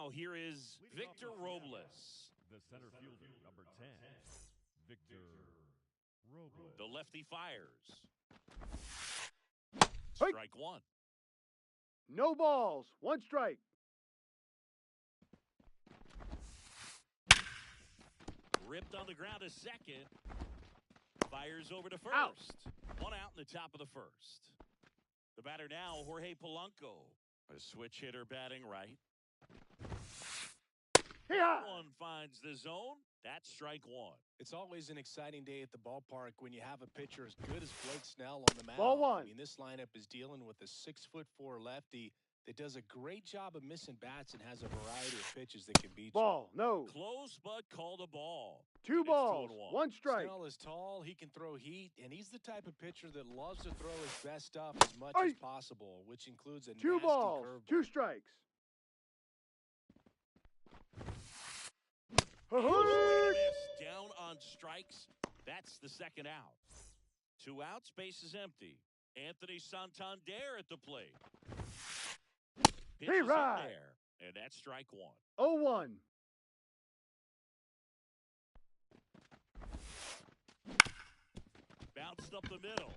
now, here is Victor Robles. The center fielder, number 10, Victor Robles. The lefty fires. Hey. Strike one. No balls. One strike. Ripped on the ground to second. Fires over to first. Out. One out in the top of the first. The batter now, Jorge Polanco. A switch hitter batting right. Here. One finds the zone. That's strike one. It's always an exciting day at the ballpark when you have a pitcher as good as Blake Snell on the mound. Ball one. I mean, this lineup is dealing with a 6'4" lefty that does a great job of missing bats and has a variety of pitches that can beat Ball. No. Close, but called a ball. Two It's balls. 2-1. One strike. Snell is tall, he can throw heat, and he's the type of pitcher that loves to throw his best stuff as much as possible, which includes a Two nasty balls. curveball. Two strikes. Swing and a miss. Down on strikes. That's the second out. 2 outs, base is empty. Anthony Santander at the plate. Pitches in right. there, and that's strike one. 0-1. Bounced up the middle.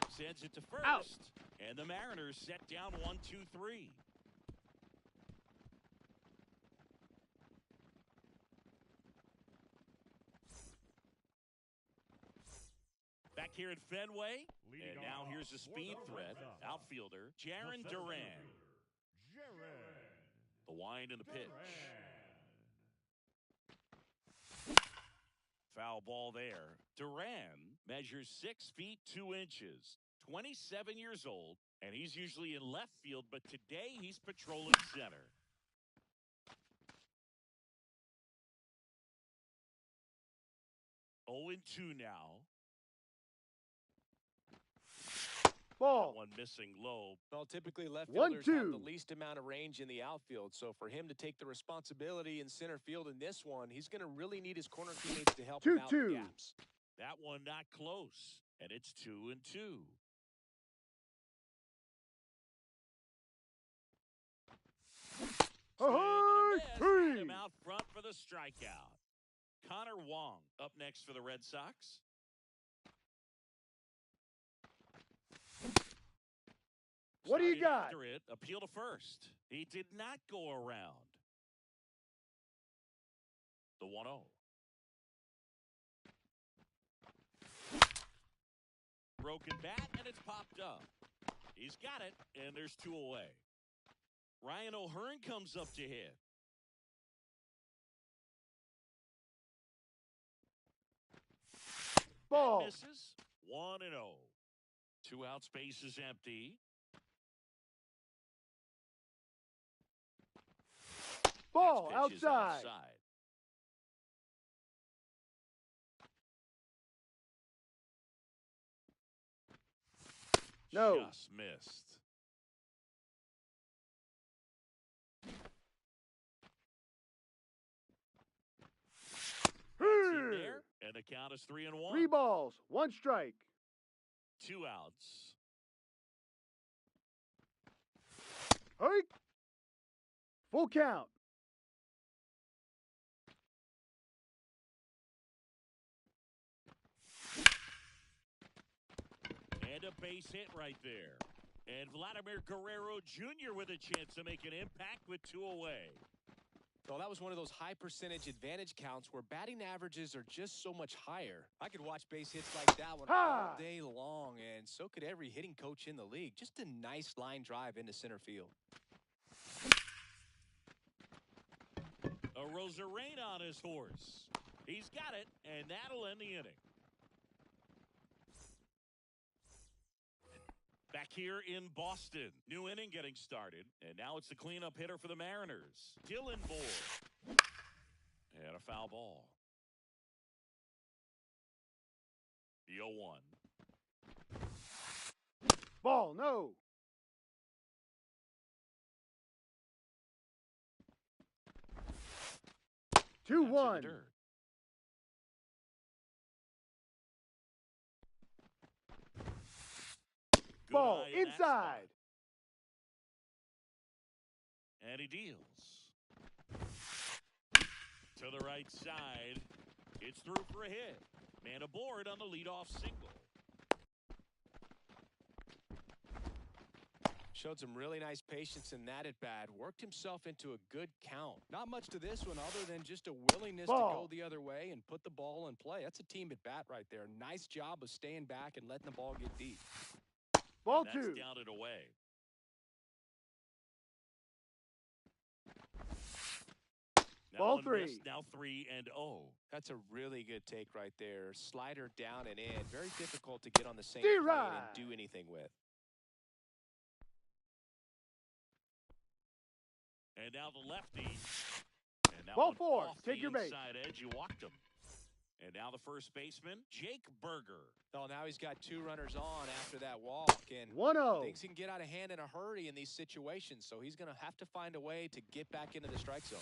Sends it to first. Out. And the Mariners set down 1-2-3. Back here at Fenway. And now here's a speed threat. Outfielder, Jaron Duran. The wind and the pitch. Foul ball there. Duran measures 6 feet 2 inches, 27 years old, and he's usually in left field, but today he's patrolling center. Oh, 0-2 now. Ball. One missing low. Well, typically left 1-2. fielders have the least amount of range in the outfield, so for him to take the responsibility in center field in this one, he's going to really need his corner teammates to help him out in 2-2. the gaps. That one not close, and it's 2-2. Swing and a miss. Got him out front for the strikeout. Connor Wong up next for the Red Sox. What do you Started got? After it, appeal to first. He did not go around. The 1-0. Broken bat, and it's popped up. He's got it, and there's 2 away. Ryan O'Hearn comes up to hit. Ball. And misses. 1-0. 2 outs, base is empty. Ball. Next pitch is Outside. No. Just missed. That's in there, and the count is 3-1. 3 balls. 1 strike. 2 outs. Hey. Full count. And a base hit right there. And Vladimir Guerrero Jr. with a chance to make an impact with 2 away. Well, that was one of those high percentage advantage counts where batting averages are just so much higher. I could watch base hits like that one all day long, and so could every hitting coach in the league. Just a nice line drive into center field. A Rosarena on his horse. He's got it, and that'll end the inning. Back here in Boston. New inning getting started. And now it's the cleanup hitter for the Mariners. Dylan Moore. And a foul ball. The 0-1. Ball. No. That's in the 2-1. dirt. Good Ball eye in that spot. inside. And he deals. To the right side. It's through for a hit. Man aboard on the leadoff single. Showed some really nice patience in that at-bat. Worked himself into a good count. Not much to this one other than just a willingness to go the other way and put the ball in play. That's a team at-bat right there. Nice job of staying back and letting the ball get deep. Ball That's two. down and away. Ball three. Missed, now 3-0. That's a really good take right there. Slider down and in. Very difficult to get on the same plane and do anything with. And now the lefty. And that Ball one four. off Take the your base. inside edge. You walked him. And now the first baseman, Jake Berger. Oh, now he's got 2 runners on after that walk. And 1-0. things can get out of hand in a hurry in these situations. So he's going to have to find a way to get back into the strike zone.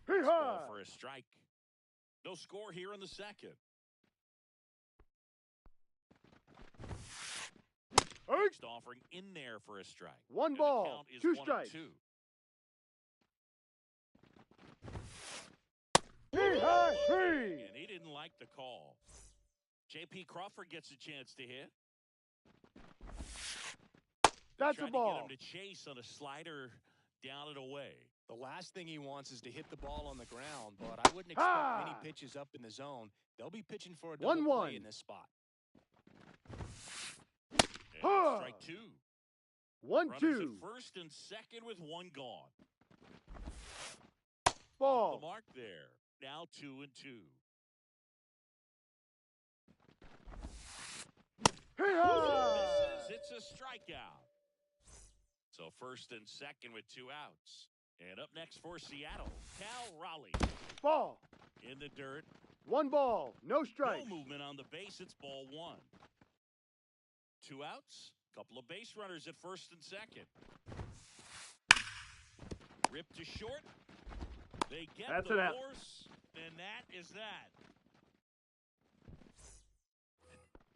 Ball for a strike. No score here in the second. Next offering in there for a strike. 1 And ball, the count is 2 1-2. strikes. And he didn't like the call. J.P. Crawford gets a chance to hit. That's Tried a ball. to get him to chase on a slider down and away. The last thing he wants is to hit the ball on the ground, but I wouldn't expect many pitches up in the zone. They'll be pitching for a double 1-1. play in this spot. And strike 2. 1-2. Runners at first and second with 1 gone. Ball. The mark there. Now 2-2. Misses. It's a strikeout. So first and second with 2 outs. And up next for Seattle, Cal Raleigh. Ball. In the dirt. 1 ball, no strike. No movement on the base. It's ball 1. 2 outs. Couple of base runners at first and second. Ripped to short. They get That's the an out. force, and that is that.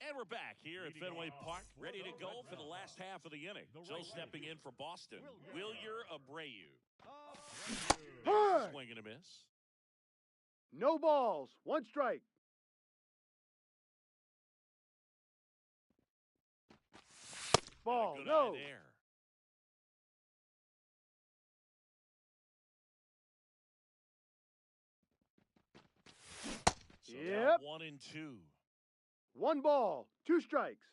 And we're back here at Fenway Park, ready to go for the last half of the inning. So stepping in for Boston, Wilyer Abreu. Swing and a miss. No balls, 1 strike. Ball, Good no. eye there. So now 1-2. 1 ball, 2 strikes.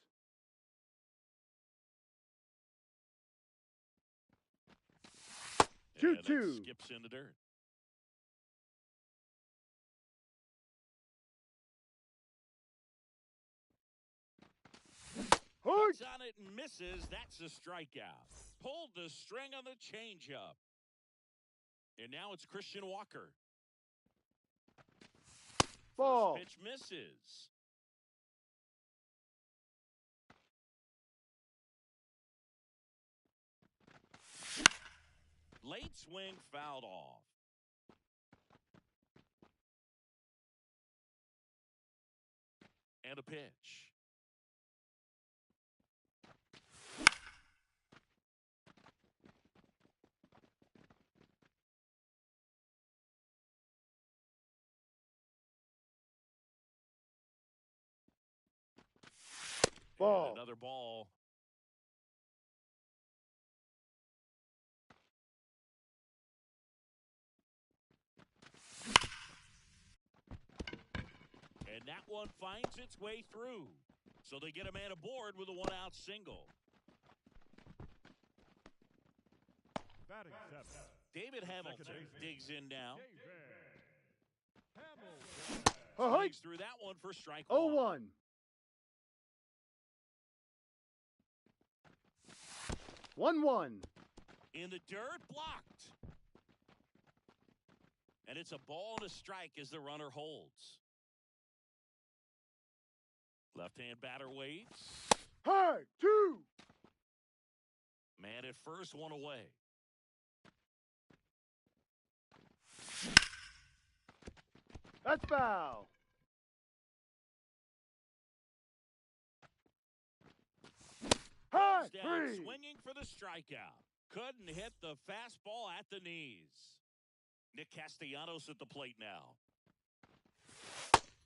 And that 2-2. skips in the dirt. Hits on it and misses. That's a strikeout. Pulled the string on the changeup. And now it's Christian Walker. Ball. First pitch misses. Late swing fouled off. And a pitch. Ball. And another ball. And that one finds its way through. So they get a man aboard with a 1-out single. Batting seven. David Hamilton digs in now. Swings through that one for strike 1. 0-1. 1-1. In the dirt, blocked. And it's a ball and a strike as the runner holds. Left-hand batter waits. High, 2. Man at first, 1 away. That's foul. High, Down 3. swinging for the strikeout. Couldn't hit the fastball at the knees. Nick Castellanos at the plate now.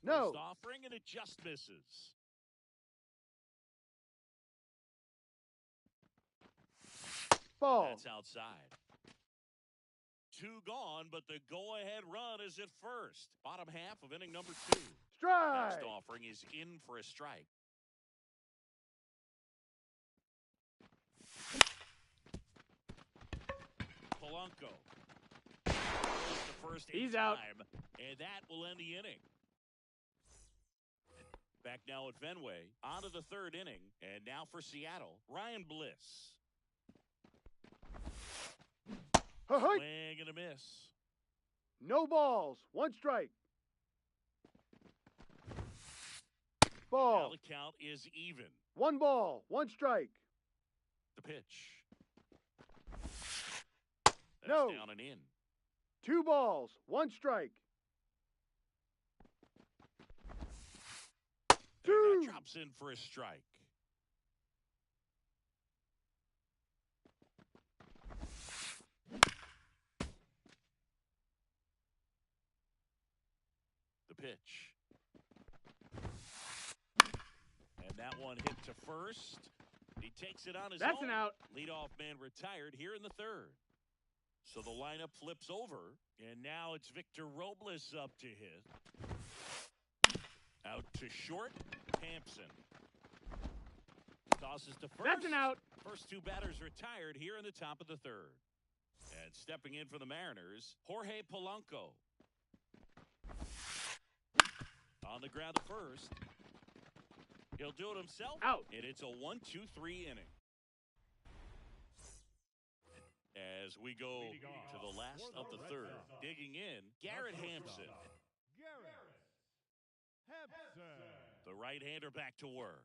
No. First offering, and it just misses. Ball. That's outside. 2 gone, but the go-ahead run is at first. Bottom half of inning number 2. Strike. Next offering is in for a strike. Polanco. The first He's time, out. and that will end the inning. Back now at Fenway, on to the 3rd inning, and now for Seattle, Ryan Bliss. Hey. Swing and a miss. No balls. 1 strike. Now Ball. the count is even. 1 ball. 1 strike. The pitch. That's No. down and in. 2 balls. 1 strike. And 2. that drops in for a strike. The pitch. And that one hit to first. He takes it on his That's own. an out. Leadoff man retired here in the 3rd. So the lineup flips over, and now it's Victor Robles up to hit. Out to short, Hampson. Tosses to first. That's an out. First 2 batters retired here in the top of the 3rd. And stepping in for the Mariners, Jorge Polanco. On the ground at first. He'll do it himself. Out. And it's a 1-2-3 inning. As we go to the last of the 3rd, digging in, Garrett Hampson. Garrett Hampson. The right-hander back to work.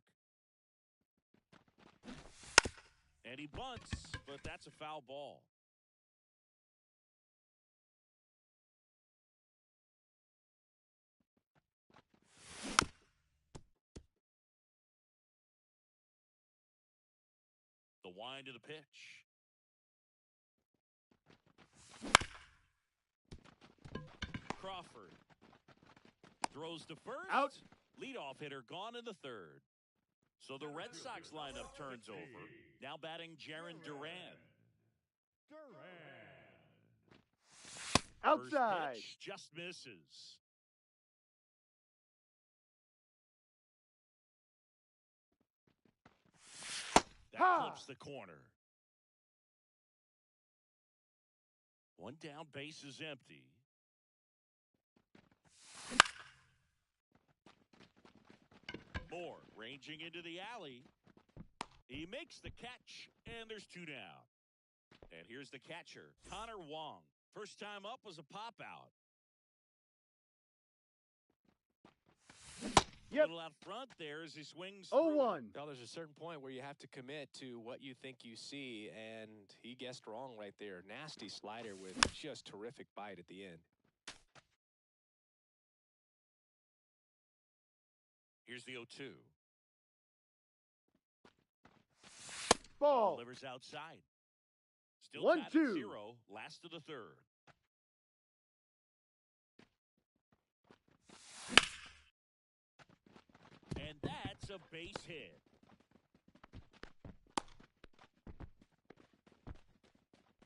And he bunts, but that's a foul ball. The wind of the pitch. Crawford throws to first. Out. Leadoff hitter gone in the 3rd. So the Red Sox lineup turns over. Now batting Jarren Duran. Outside. First pitch just misses. That Ha! clips the corner. 1 down, base is empty. Moore ranging into the alley. He makes the catch, and there's 2 down. And here's the catcher, Connor Wong. First time up was a pop-out. Yep. A little out front there as he swings. 0-1. Well, there's a certain point where you have to commit to what you think you see, and he guessed wrong right there. Nasty slider with just terrific bite at the end. Here's the 0-2. Ball. Delivers outside. Still 1-2. tied at 0, last of the 3rd. And that's a base hit.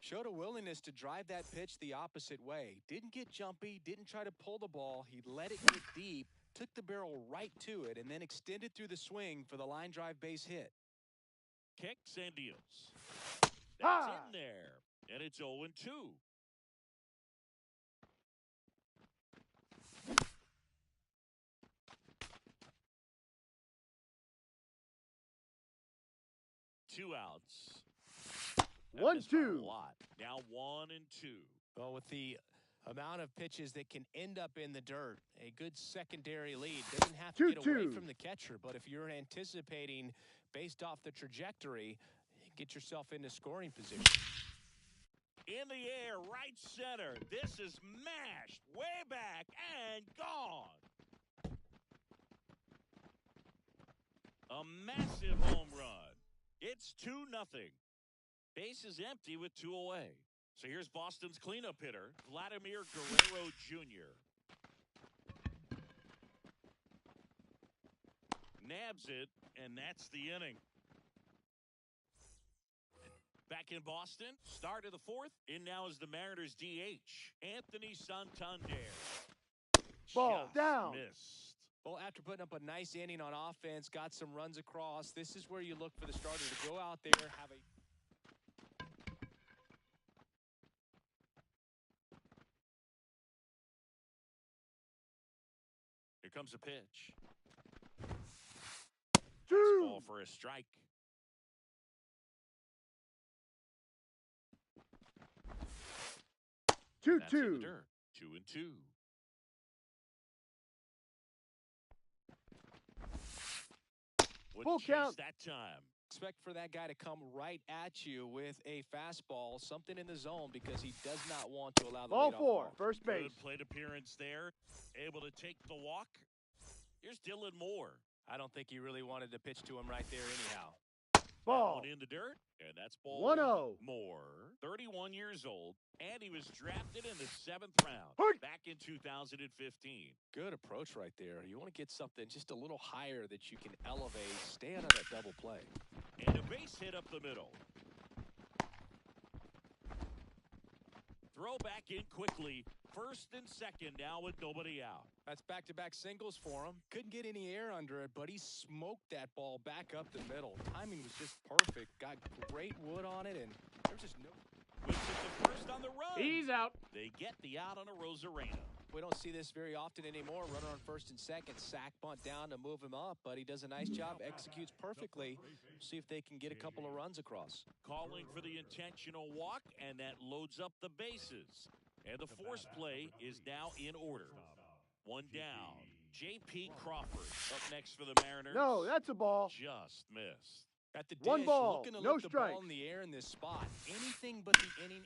Showed a willingness to drive that pitch the opposite way. Didn't get jumpy, didn't try to pull the ball. He let it get deep, took the barrel right to it, and then extended through the swing for the line drive base hit. Kicks and deals. That's Ha! in there. And it's 0-2. Two outs. That 1-2. missed by a lot. Now 1-2. Well, with the amount of pitches that can end up in the dirt, a good secondary lead doesn't have to get away 2-2. from the catcher, but if you're anticipating based off the trajectory, get yourself into scoring position. In the air, right center. This is mashed way back and gone. A massive home run. It's 2-0. Base is empty with 2 away. So here's Boston's cleanup hitter, Vladimir Guerrero Jr. Nabs it, and that's the inning. Back in Boston, start of the 4th. In now is the Mariners' DH, Anthony Santander. Ball Just down. missed. Well, after putting up a nice inning on offense, got some runs across, this is where you look for the starter to go out there, have a... Here comes a pitch. 2. Ball for a strike. That's in the 2-2. dirt. 2-2. Full Wouldn't chase count. that time. Expect for that guy to come right at you with a fastball, something in the zone, because he does not want to allow the Ball leadoff 4, ball. first base. Good plate appearance there. Able to take the walk. Here's Dylan Moore. I don't think he really wanted to pitch to him right there anyhow. Ball. Down in the dirt, and that's ball 1-0. Moore, 31 years old, and he was drafted in the 7th round Hey. back in 2015. Good approach right there. You want to get something just a little higher that you can elevate. Stay out of that double play. And a base hit up the middle. Throw back in quickly. First and second now with nobody out. That's back-to-back singles for him. Couldn't get any air under it, but he smoked that ball back up the middle. Timing was just perfect. Got great wood on it, and there's just no... We took the first on the run. He's out. They get the out on a Rosarena. We don't see this very often anymore. Runner on first and second, sack bunt down to move him up, but he does a nice job, executes perfectly. See if they can get a couple of runs across. Calling for the intentional walk, and that loads up the bases. And the force play is now in order. One down. J.P. Crawford up next for the Mariners. No, that's a ball. Just missed. At the dish, 1 ball, looking to no lift the strikes. ball in the air in this spot. Anything but the inning.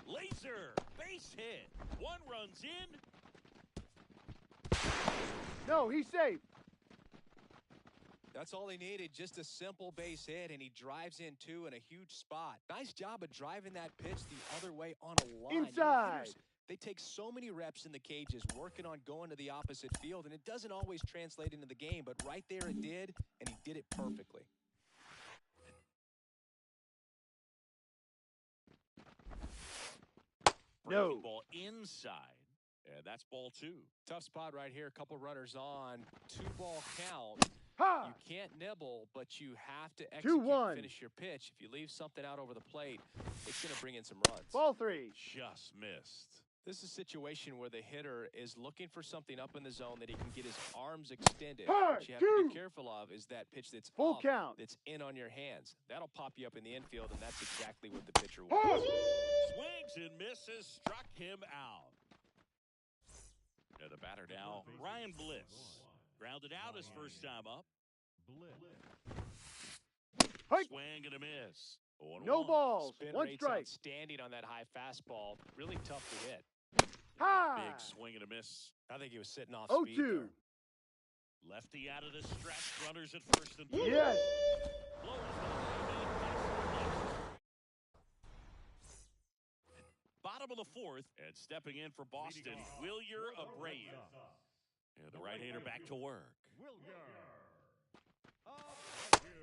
Laser, base hit. 1 runs in. No, he's safe. That's all he needed, just a simple base hit, and he drives in 2 in a huge spot. Nice job of driving that pitch the other way on a line. Inside. Hitters, they take so many reps in the cages working on going to the opposite field, and it doesn't always translate into the game, but right there it did, and he did it perfectly. No. Breaking ball inside. And that's ball 2. Tough spot right here. A couple runners on. 2-ball count. Ha! You can't nibble, but you have to execute 2-1. finish your pitch. If you leave something out over the plate, it's going to bring in some runs. Ball 3. Just missed. This is a situation where the hitter is looking for something up in the zone that he can get his arms extended. Hey, What you have to 2. be careful of is that pitch that's Full up, count. that's in on your hands. That'll pop you up in the infield, and that's exactly what the pitcher Ha! wants. Swings and misses, struck him out. And the batter now, Ryan Bliss. Grounded out his first time up. Hey. Swing and a miss. 0-1. No balls. Spin 1 rate's strike. outstanding on that high fastball. Really tough to hit. Ha! Big swing and a miss. I think he was sitting off 0-2. speed there. Lefty out of the stretch. Runners at first and third. Yes. Blows the bottom of the 4th, and stepping in for Boston, Wilyer Abreu. And the right-hander back to work.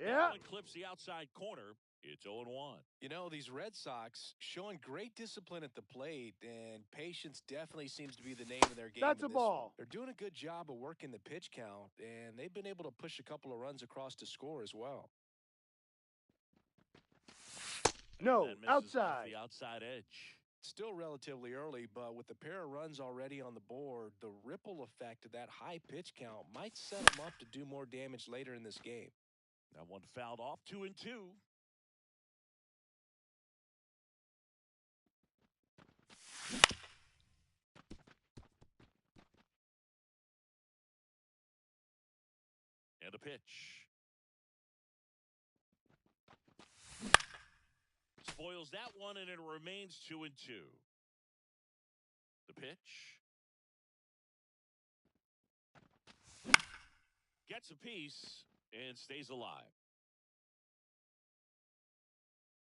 Yeah. Allen clips the outside corner. It's 0-1. You know, these Red Sox showing great discipline at the plate, and patience definitely seems to be the name of their game. That's in a this ball. one. They're doing a good job of working the pitch count, and they've been able to push a couple of runs across to score as well. No, That misses off outside. the outside edge. Still relatively early, but with the pair of runs already on the board, the ripple effect of that high pitch count might set them up to do more damage later in this game. That one fouled off. 2-2. And a pitch. Spoils that one, and it remains 2-2. The pitch. Gets a piece and stays alive.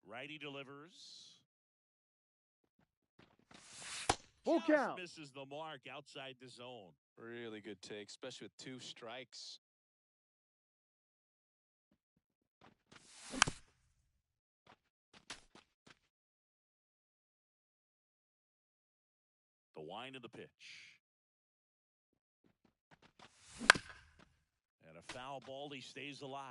Righty delivers. Full Just count. misses the mark outside the zone. Really good take, especially with 2 strikes. The wind of the pitch. And a foul ball. He stays alive.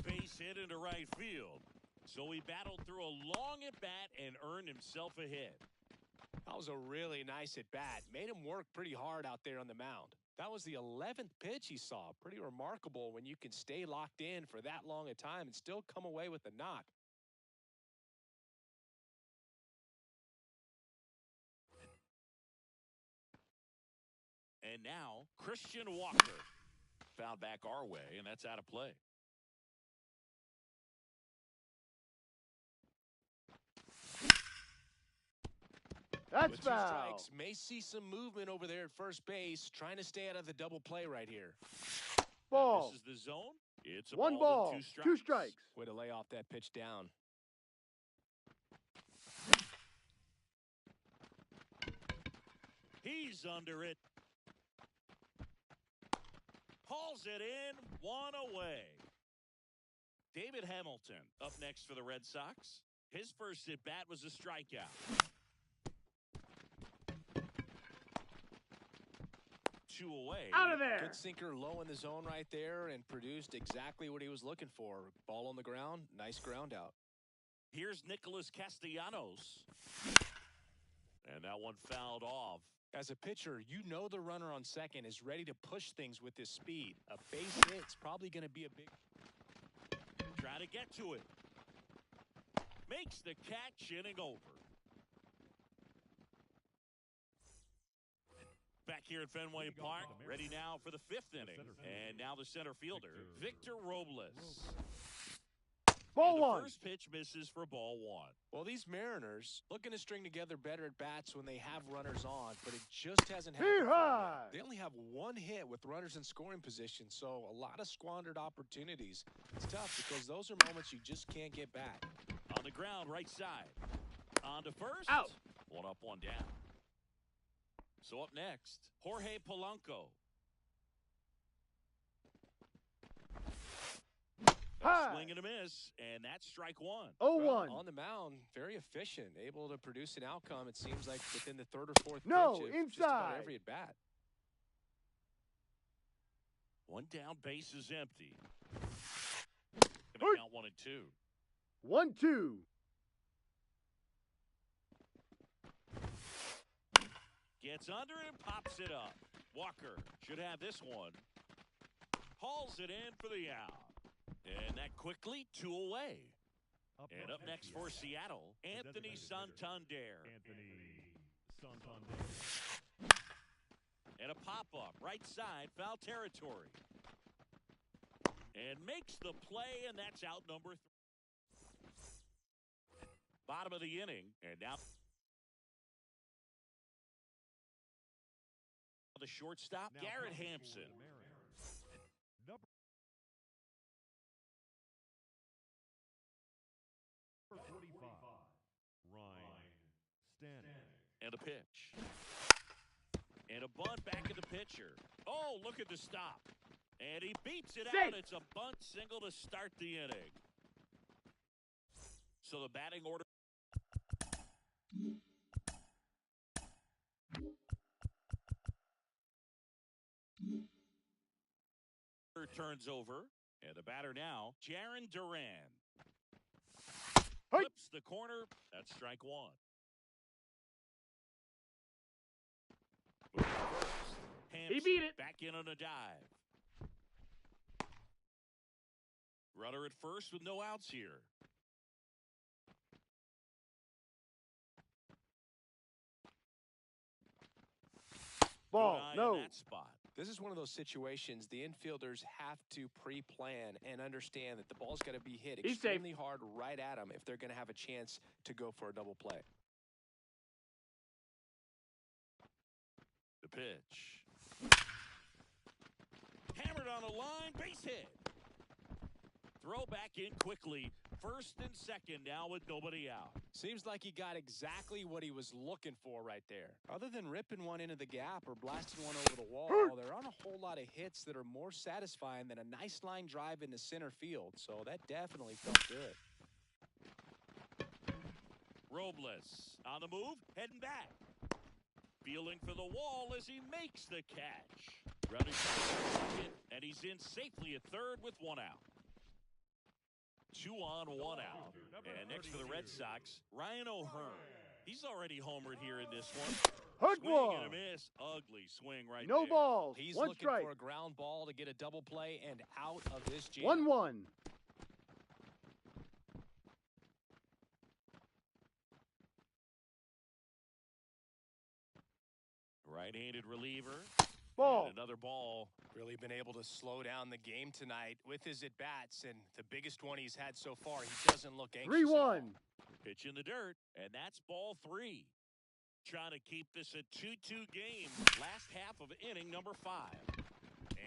Base hit into right field. So he battled through a long at-bat and earned himself a hit. That was a really nice at-bat. Made him work pretty hard out there on the mound. That was the 11th pitch he saw. Pretty remarkable when you can stay locked in for that long a time and still come away with a knock. And now, Christian Walker. Found back our way, and that's out of play. That's With 2 foul. strikes, may see some movement over there at first base, trying to stay out of the double play right here. Ball. This is the zone. It's a 1 ball ball. and 2 2 strikes. Way to lay off that pitch down. He's under it. Hauls it in. 1 away. David Hamilton up next for the Red Sox. His first at-bat was a strikeout. 2 away. Out of there. Good sinker low in the zone right there and produced exactly what he was looking for. Ball on the ground, nice ground out. Here's Nicholas Castellanos. And that one fouled off. As a pitcher, you know the runner on second is ready to push things with his speed. A base hit's probably going to be a big... Try to get to it. Makes the catch, inning over. Back here at Fenway Park, ready now for the 5th inning. And now the center fielder, Victor Robles. Ball And the 1. first pitch misses for ball 1. Well, these Mariners looking to string together better at bats when they have runners on, but it just hasn't happened. Hee-haw! They only have 1 hit with runners in scoring position, so a lot of squandered opportunities. It's tough because those are moments you just can't get back. On the ground, right side. On to first. Out. 1 up, 1 down. So up next, Jorge Polanco. High. Swing and a miss, and that's strike 1. 0-1. On the mound, very efficient, able to produce an outcome, it seems like, within the 3rd or 4th No, pitch of just about inside. every at-bat. 1 down, base is empty. Hey. Gonna count 1 and 2. 1-2. Gets under it and pops it up. Walker should have this one. Hauls it in for the out. And that quickly 2 away. And up next for Seattle, Anthony Santander. And a pop-up, right side, foul territory. And makes the play, and that's out number 3. Bottom of the inning, and now the shortstop, Garrett Hampson. Number 45, Ryan Stanton. And a pitch. And a bunt back at the pitcher. Oh, look at the stop. And he beats it Safe. out. It's a bunt single to start the inning. So the batting order. Turns over. And the batter now, Jarren Duran. Hey. Flips the corner. That's strike 1. He beat it. Back in on a dive. Runner at first with no outs here. Ball. Good eye in No. that spot. This is one of those situations the infielders have to pre-plan and understand that the ball's got to be hit He's safe. extremely hard right at them if they're going to have a chance to go for a double play. The pitch. Hammered on a line, base hit. Throw back in quickly. First and second now with nobody out. Seems like he got exactly what he was looking for right there. Other than ripping one into the gap or blasting one over the wall, there aren't a whole lot of hits that are more satisfying than a nice line drive into center field. So that definitely felt good. Robles on the move, heading back. Feeling for the wall as he makes the catch. Running second, and he's in safely at third with one out. 2 on, 1 out. And next for the Red Sox, Ryan O'Hearn. He's already homered here in this one. Hook Swing one. and a miss. Ugly swing right No there. balls. He's One looking strike. for a ground ball to get a double play and out of this jam. 1-1. Right-handed reliever. Ball. And another ball. Really been able to slow down the game tonight with his at-bats, and the biggest one he's had so far. He doesn't look anxious at all. 3-1. Pitch in the dirt, and that's ball 3. Trying to keep this a 2-2 game. Last half of inning number 5.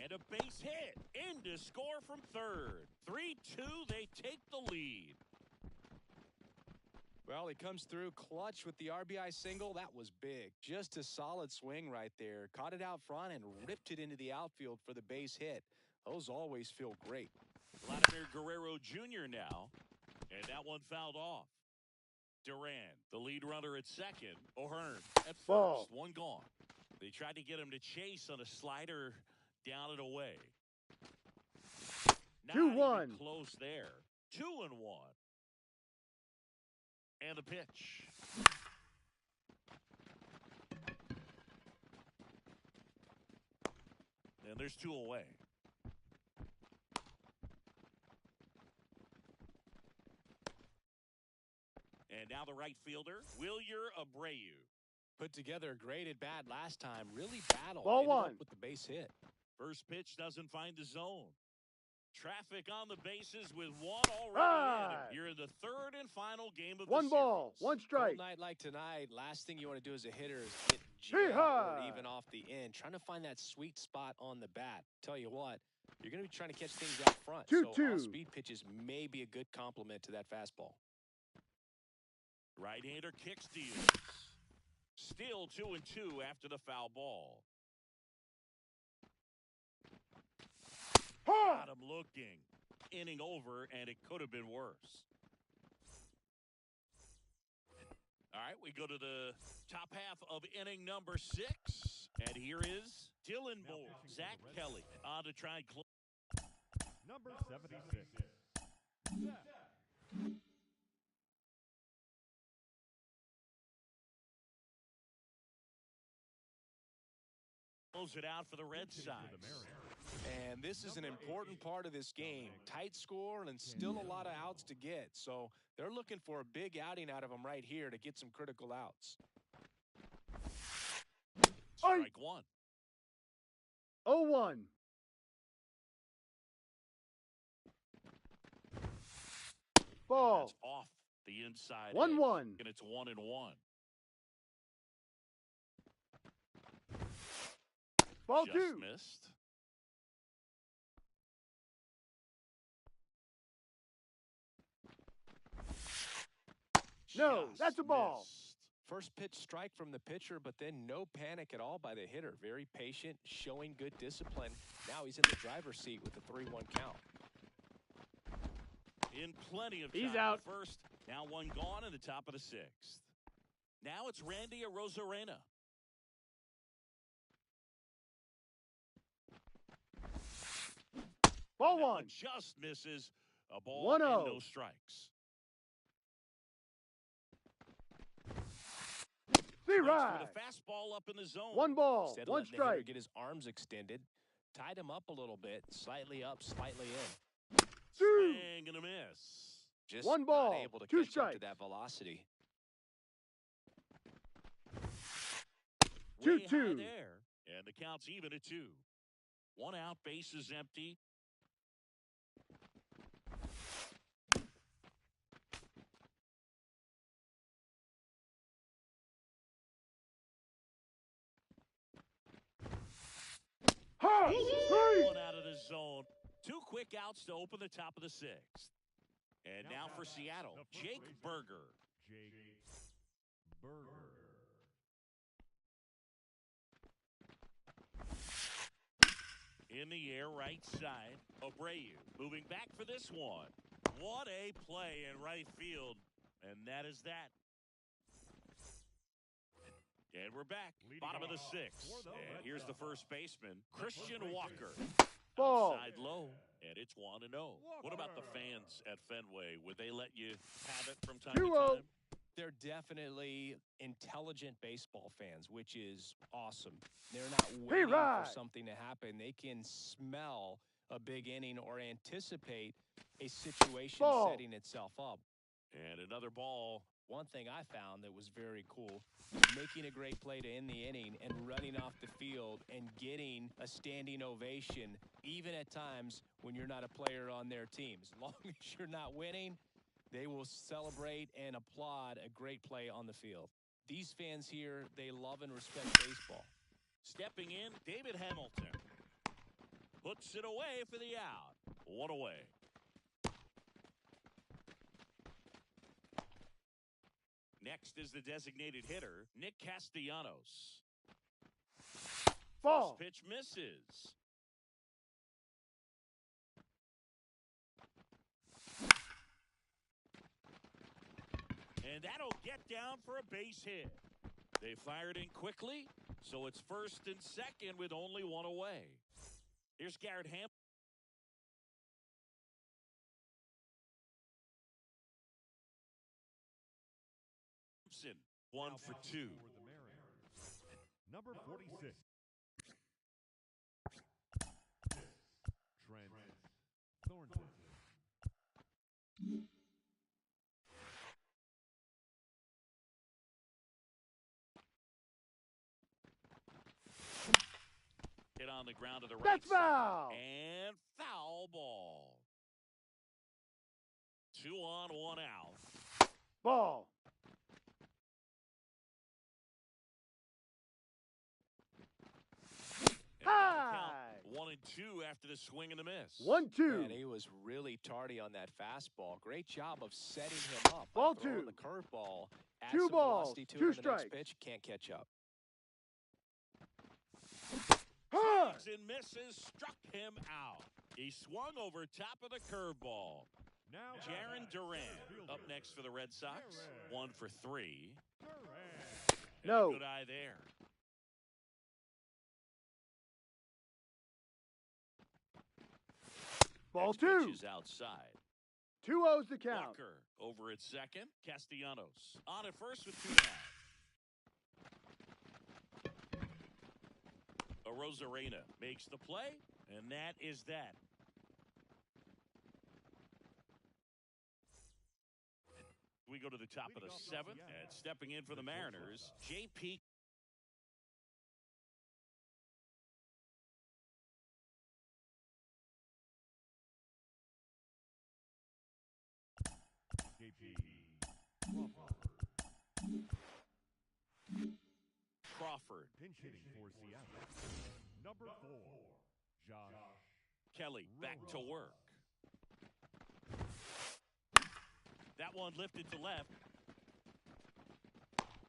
And a base hit. In to score from third. 3-2, they take the lead. Well, he comes through clutch with the RBI single. That was big. Just a solid swing right there. Caught it out front and ripped it into the outfield for the base hit. Those always feel great. Vladimir Guerrero Jr. now. And that one fouled off. Duran, the lead runner at second. O'Hearn at first. Ball. One gone. They tried to get him to chase on a slider down and away. Not 2-1. even close there. 2-1. And the pitch. And there's 2 away. And now the right fielder, Wilyer Abreu. Put together a great at-bat last time. Really battled. Ball Ended up 1. with the base hit. First pitch doesn't find the zone. Traffic on the bases with one already in. You're in the third and final game of the 1 ball. series. 1 strike. Cold night like tonight, last thing you want to do as a hitter is get jammed Hee-haw! or even off the end. Trying to find that sweet spot on the bat. Tell you what, you're going to be trying to catch things out front. 2-2. So off-speed pitches may be a good complement to that fastball. Right-hander kick steals. Still 2-2 after the foul ball. Got him looking. Inning over, and it could have been worse. All right, we go to the top half of inning number 6. And here is Dylan Moore, Zach Kelly on to try and close. Number 76. Zach. Close it out for the Red Sox. And this is an important part of this game. Tight score and still a lot of outs to get. So they're looking for a big outing out of them right here to get some critical outs. Strike 1. 0-1. Ball. That's off the inside. 1-1. And it's 1-1. Ball Just 2. missed. No, Just that's a ball. missed. First pitch strike from the pitcher, but then no panic at all by the hitter. Very patient, showing good discipline. Now he's in the driver's seat with the 3-1 count. In plenty of He's time. out. First, now one gone in the top of the 6th. Now it's Randy Arozarena. Ball That 1. one just misses. A ball 1-0. and no strikes. See Waits right. for the fastball up in the zone. 1 ball. Instead of 1 letting the hitter strike. get his arms extended, tied him up a little bit, slightly up, slightly in. 2. Swing and a miss. Just 1 ball, not able to 2 catch up strikes. to that velocity. Way 2-2. high there. And the count's even at 2. 1 out, base is empty. zone. 2 quick outs to open the top of the 6th. And now for Seattle, Jake Berger. Jake Berger. In the air, right side. Abreu moving back for this one. What a play in right field. And that is that. And we're back. Bottom of the 6th. And here's the first baseman, Christian Walker. Ball. Outside low. And it's 1-0. What about the fans at Fenway? Would they let you have it from time to 2-0. time? They're definitely intelligent baseball fans, which is awesome. They're not waiting for something to happen. They can smell a big inning or anticipate a situation setting itself up. And another ball. One thing I found that was very cool, making a great play to end the inning and running off the field and getting a standing ovation, even at times when you're not a player on their team. As long as you're not winning, they will celebrate and applaud a great play on the field. These fans here, they love and respect baseball. Stepping in, David Hamilton. Puts it away for the out. 1 away. Next is the designated hitter, Nick Castellanos. Ball. First pitch misses. And that'll get down for a base hit. They fired in quickly, so it's first and second with only 1 away. Here's Garrett Hampton. One for 2. For the Mariners. Number 46. Trent Thornton. Hit on the ground to the right That's side. foul. And foul ball. 2 on, 1 out. Ball. High. 1 and 2 after the swing and the miss. 1-2. And he was really tardy on that fastball. Great job of setting him up. Ball Throwing 2. the curveball. Add 2 some balls, velocity to 2 it on the strikes. next pitch. Can't catch up. High. Swings and misses, struck him out. He swung over top of the curveball. Now Jaron Duran up next for the Red Sox. 1 for 3. Duran. No. Good eye there. Ball Next 2. pitch is outside. 2-0's the count. Walker over at second. Castellanos on at first with 2 down. Rosarena makes the play, and that is that. We go to the top of the 7th, and stepping in for the Mariners, J.P. Crawford. Pinch hitting for Seattle. Number 4. Josh Kelly back to work. That one lifted to left.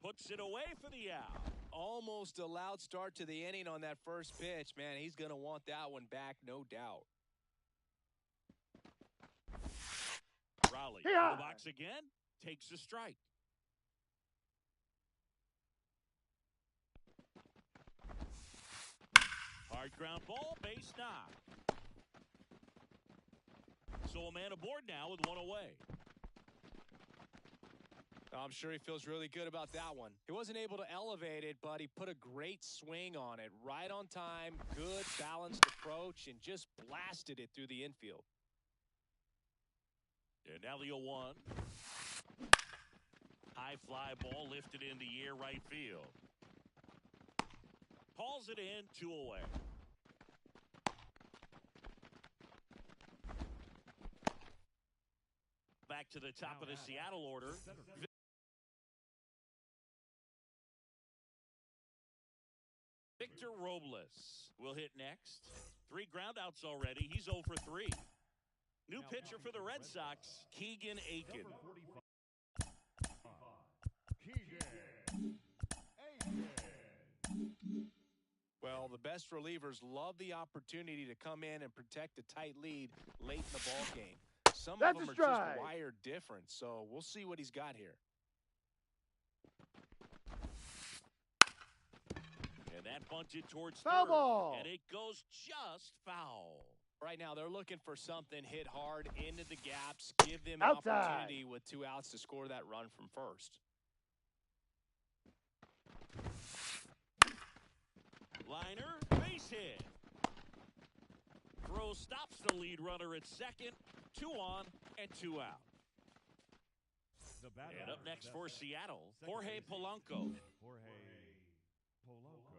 Puts it away for the out. Almost a loud start to the inning on that first pitch. Man, he's going to want that one back, no doubt. Raleigh in the box again. Takes a strike. Hard ground ball, base knock. So a man aboard now with 1 away. I'm sure he feels really good about that one. He wasn't able to elevate it, but he put a great swing on it. Right on time, good balanced approach, and just blasted it through the infield. And now the 0-1. High fly ball lifted in the air right field. Hauls it in, 2 away. Back to the top of the Seattle order. Victor Robles will hit next. 3 groundouts already. He's 0 for 3. New pitcher for the Red Sox, Keegan Aiken. Number 45. Keegan Aiken. Well, the best relievers love the opportunity to come in and protect a tight lead late in the ball game. Some That's of them a are strike. just wired different, so we'll see what he's got here. And that bunted towards Foul third. ball. And it goes just foul. Right now, they're looking for something hit hard into the gaps, give them an Outside. opportunity with 2 outs to score that run from first. Liner, base hit. Throw stops the lead runner at second. 2 on and 2 out. The batter. And up next for Seattle, Second Jorge base. Polanco. Jorge Polanco.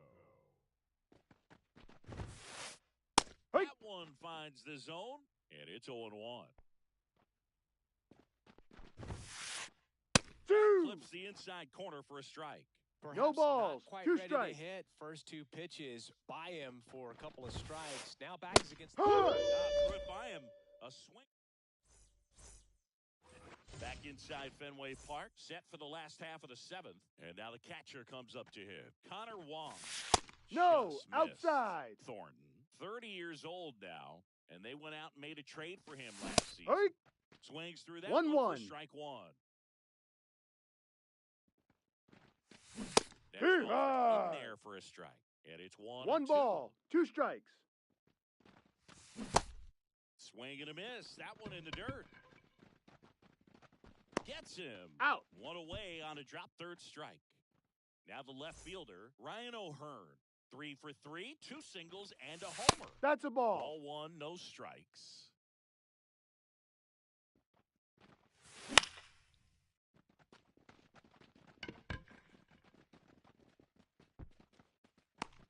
Hey. That one finds the zone, and it's 0-1. 2. Flips the inside corner for a strike. Perhaps balls, not quite 2 ready strikes. to hit. First 2 pitches by him for a couple of strikes. Now back is against the Huh. Threw it by him. A swing. Back inside Fenway Park, set for the last half of the 7th. And now the catcher comes up to hit. Connor Wong. No, Just missed. outside. Thornton, 30 years old now, and they went out and made a trade for him last season. Hey. Swings through that 1-1. one for strike 1. Next Here, ball in there for a strike. And it's 1-2. ball, 2 strikes. Swing and a miss. That one in the dirt. Gets him. Out. 1 away on a drop third strike. Now the left fielder, Ryan O'Hearn. 3 for 3, 2 singles and a homer. That's a ball. Ball 1, no strikes.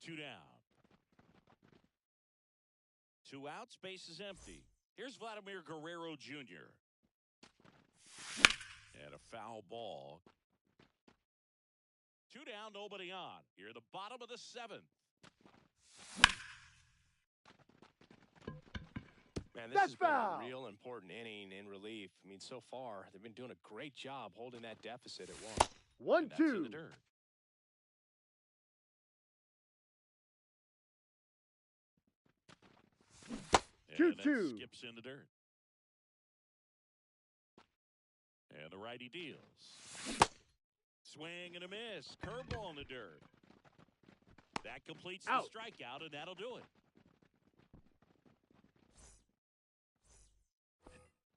Two down. 2 outs, base is empty. Here's Vladimir Guerrero Jr. And a foul ball. 2 down, nobody on. Here at the bottom of the 7th. Man, this That's has been foul. a real important inning in relief. I mean, so far, they've been doing a great job holding that deficit at 1. 1-2. That's in the dirt. And that 2-2. skips in the dirt. And the righty deals. Swing and a miss. Curveball in the dirt. That completes the Out. strikeout, and that'll do it.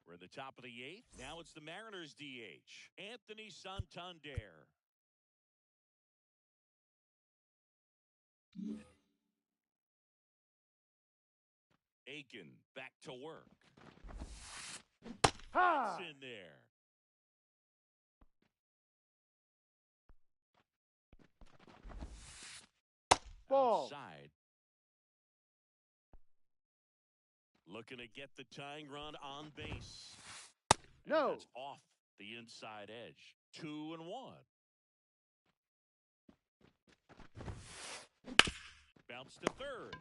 We're in the top of the 8th. Now it's the Mariners DH, Anthony Santander. Aiken back to work. Ha. It's in there. Ball. Outside. Looking to get the tying run on base. And No. that's off the inside edge. 2-1. Bounce to third.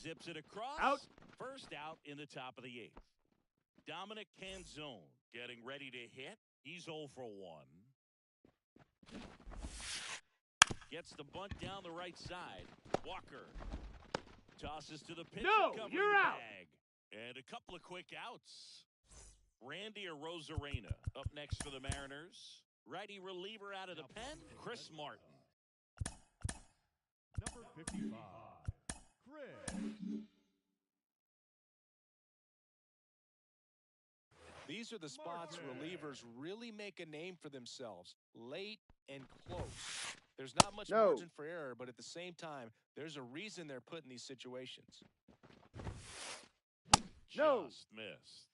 Zips it across. Out. First out in the top of the 8th. Dominic Canzone getting ready to hit. He's 0 for 1. Gets the bunt down the right side. Walker tosses to the pitch. No, covering you're the out. bag. And a couple of quick outs. Randy Arozarena up next for the Mariners. Righty reliever out of the pen, Chris Martin. Number 55. Chris. These are the spots relievers really make a name for themselves, late and close. There's not much No. margin for error, but at the same time, there's a reason they're put in these situations. No. Just missed.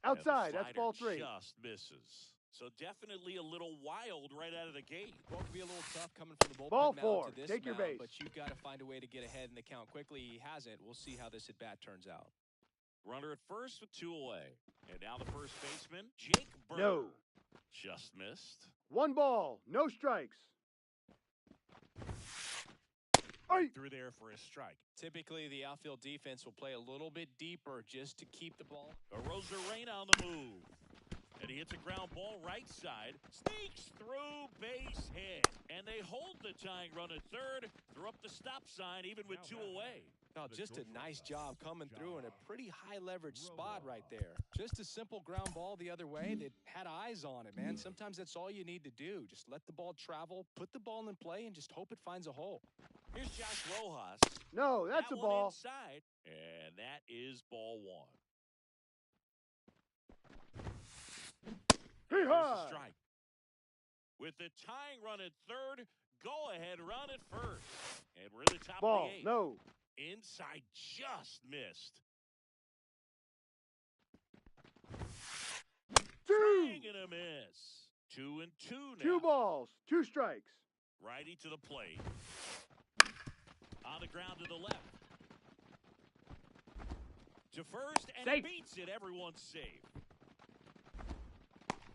Outside. And the That's ball slider 3. Just misses. So definitely a little wild right out of the gate. Well, it can be a little tough coming from the bullpen Ball mound 4. to this Take your mound, base. but you've got to find a way to get ahead in the count quickly. He hasn't. We'll see how this at bat turns out. Runner at first with 2 away. And now the first baseman, Jake Burr. No. Just missed. 1 ball, no strikes. Right through there for a strike. Typically, the outfield defense will play a little bit deeper just to keep the ball. Arozarena on the move. And he hits a ground ball right side. Sneaks through, base hit. And they hold the tying run at third. Throw up the stop sign even with 2 away. Oh, just a nice job coming through in a pretty high leverage spot right there. Just a simple ground ball the other way that had eyes on it, man. Sometimes that's all you need to do. Just let the ball travel, put the ball in play, and just hope it finds a hole. Here's Josh Rojas. No, that's That a one ball. inside, and that is ball 1. There's a Hee-haw! strike. With the tying run at third, go ahead run at first. And we're in the top Ball, of the 8th. no. Inside just missed. 2. Swing and a miss. 2 and 2 now. 2 balls, 2 strikes. Righty to the plate. On the ground to the left. To first, and Safe. he beats it. Everyone's safe.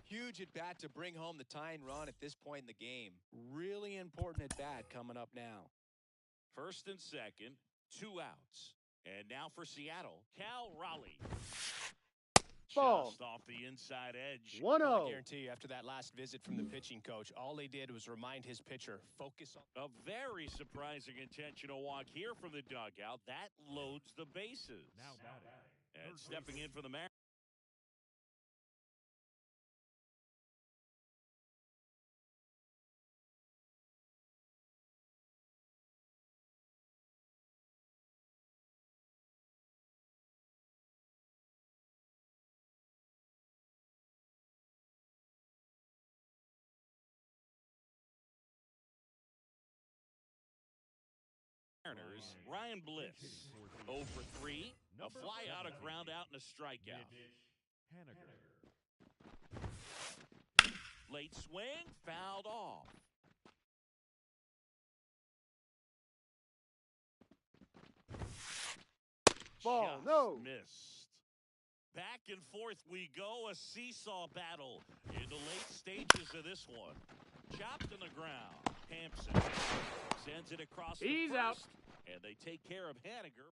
Huge at bat to bring home the tying run at this point in the game. Really important at bat coming up now. First and second, 2 outs. And now for Seattle, Cal Raleigh. Ball. Just off the inside edge. 1-0. Well, I guarantee you, after that last visit from the pitching coach, all he did was remind his pitcher, focus on. A very surprising intentional walk here from the dugout. That loads the bases. Now batting. And stepping in for the Mariners. Ryan Bliss. 0 for 3. A fly out, a ground out, and a strikeout. Late swing, fouled off. Ball, Just no. missed. Back and forth we go, a seesaw battle in the late stages of this one. Chopped in the ground. Hampson sends it across the He's first, out. and they take care of Haniger.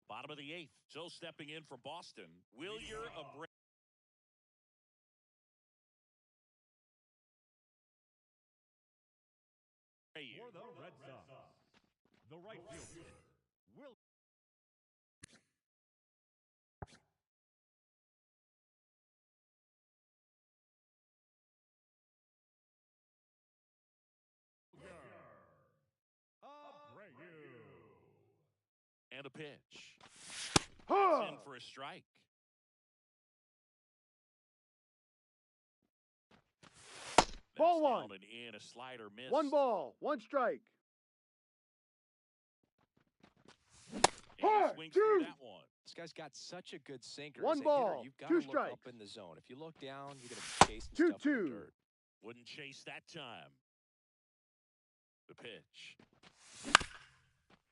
Bottom of the 8th. So stepping in for Boston, Wilyer Abreu. For the Red Sox, the right fielder, Will. And a pitch. Huh. In for a strike. Ball That's 1. down and in, a slider miss. 1 ball, 1 strike. And he Hard, swings through two. that one. This guy's got such a good sinker. 1 As a ball, hitter, you've got 2 to look strikes. up in the zone. If you look down, you're going to be chasing stuff in the 2-2. dirt. Wouldn't chase that time. The pitch.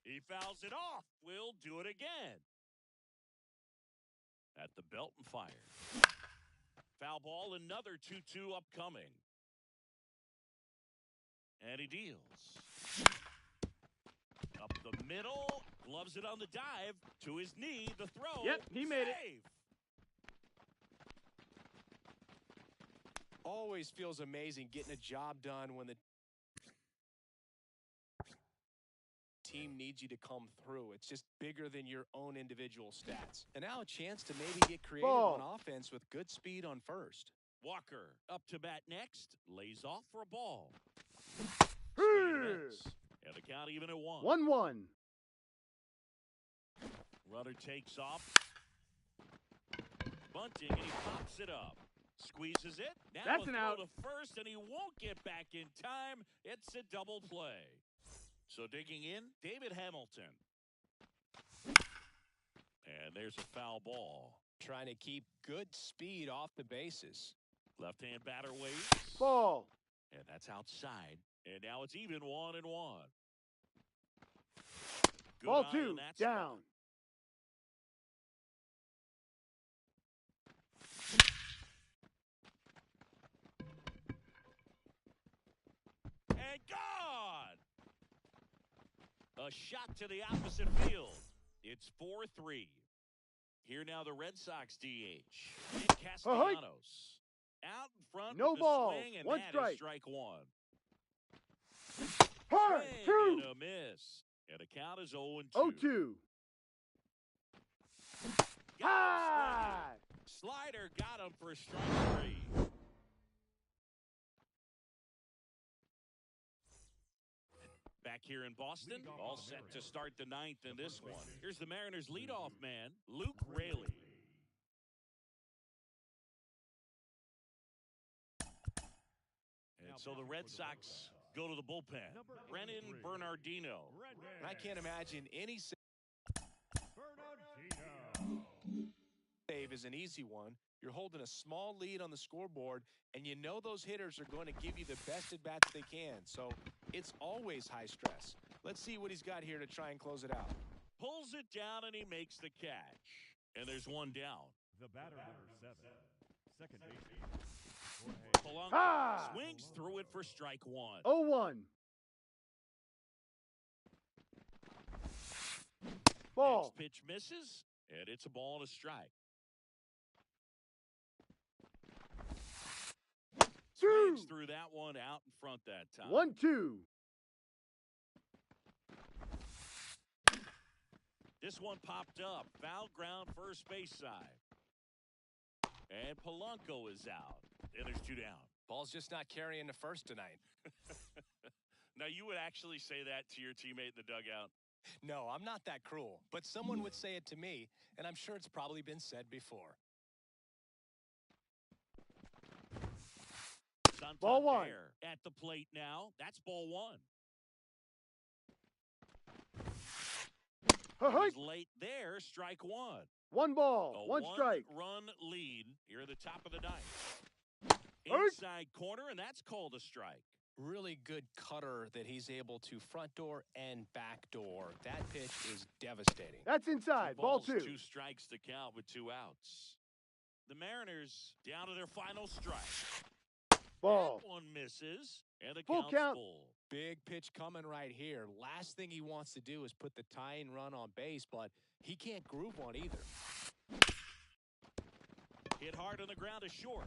He fouls it off. We'll do it again. At the belt and fire. Foul ball, another 2-2 upcoming. And he deals. Up the middle. Gloves it on the dive. To his knee. The throw. Yep, he made it. Save. Always feels amazing getting a job done when the team needs you to come through. It's just bigger than your own individual stats. And now a chance to maybe get creative Ball. on offense with good speed on first. Walker up to bat next. Lays off for a ball. Here. And the count even at 1. 1-1. Runner takes off. Bunting, and he pops it up. Squeezes it. Now That's a an throw out. to first, and he won't get back in time. It's a double play. So digging in, David Hamilton. And there's a foul ball. Trying to keep good speed off the bases. Left-hand batter waits. Ball. And that's outside. And now it's even 1-1. Good Ball eye 2. on that spot. Down. And gone! A shot to the opposite field. It's 4-3. Here now the Red Sox DH. And Castellanos. Out in front No with the balls. swing, and 1 that strike. is strike 1. Hard. Swing 2. and a miss. And the count is 0-2. 0-2. Got him High. swinging. Slider got him for strike 3. Back here in Boston, all set to start the 9th in this one. Here's the Mariners' leadoff man, Luke Raley. And so the Red Sox go to the bullpen. Brennan Bernardino. And I can't imagine any save is an easy one. You're holding a small lead on the scoreboard, and you know those hitters are going to give you the best at-bats they can. So it's always high stress. Let's see what he's got here to try and close it out. Pulls it down, and he makes the catch. And there's one down. The batter, number 7. Second baseman. Polanco Ah! swings through it for strike 1. 0-1. Ball. Next pitch misses, and it's a ball and a strike. 2. Swings through that one out in front that time. 1-2. This one popped up. Foul ground first base side. And Polanco is out. And there's 2 down. Ball's just not carrying the first tonight. Now, you would actually say that to your teammate in the dugout? No, I'm not that cruel, but someone would say it to me, and I'm sure it's probably been said before. Ball 1. Santander at the plate now. That's ball 1. He's late there. Strike 1. 1 ball. A 1 strike. One-run lead here at the top of the 9th. Hurt. Inside corner, and that's called a strike. Really good cutter that he's able to front door and back door. That pitch is devastating. That's inside. Two Ball balls, 2. 2 strikes to count with 2 outs. The Mariners down to their final strike. Ball. That one misses, and the Full count's count. full. Big pitch coming right here. Last thing he wants to do is put the tying run on base, but he can't groove one either. Hit hard on the ground is short.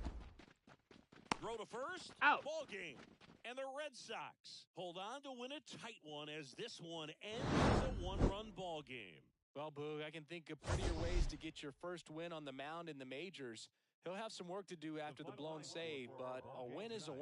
Throw to first. Out. Ball game. And the Red Sox hold on to win a tight one as this one ends a 1-run ball game. Well, Boog, I can think of prettier ways to get your first win on the mound in the majors. He'll have some work to do after the blown save, but a win is a win.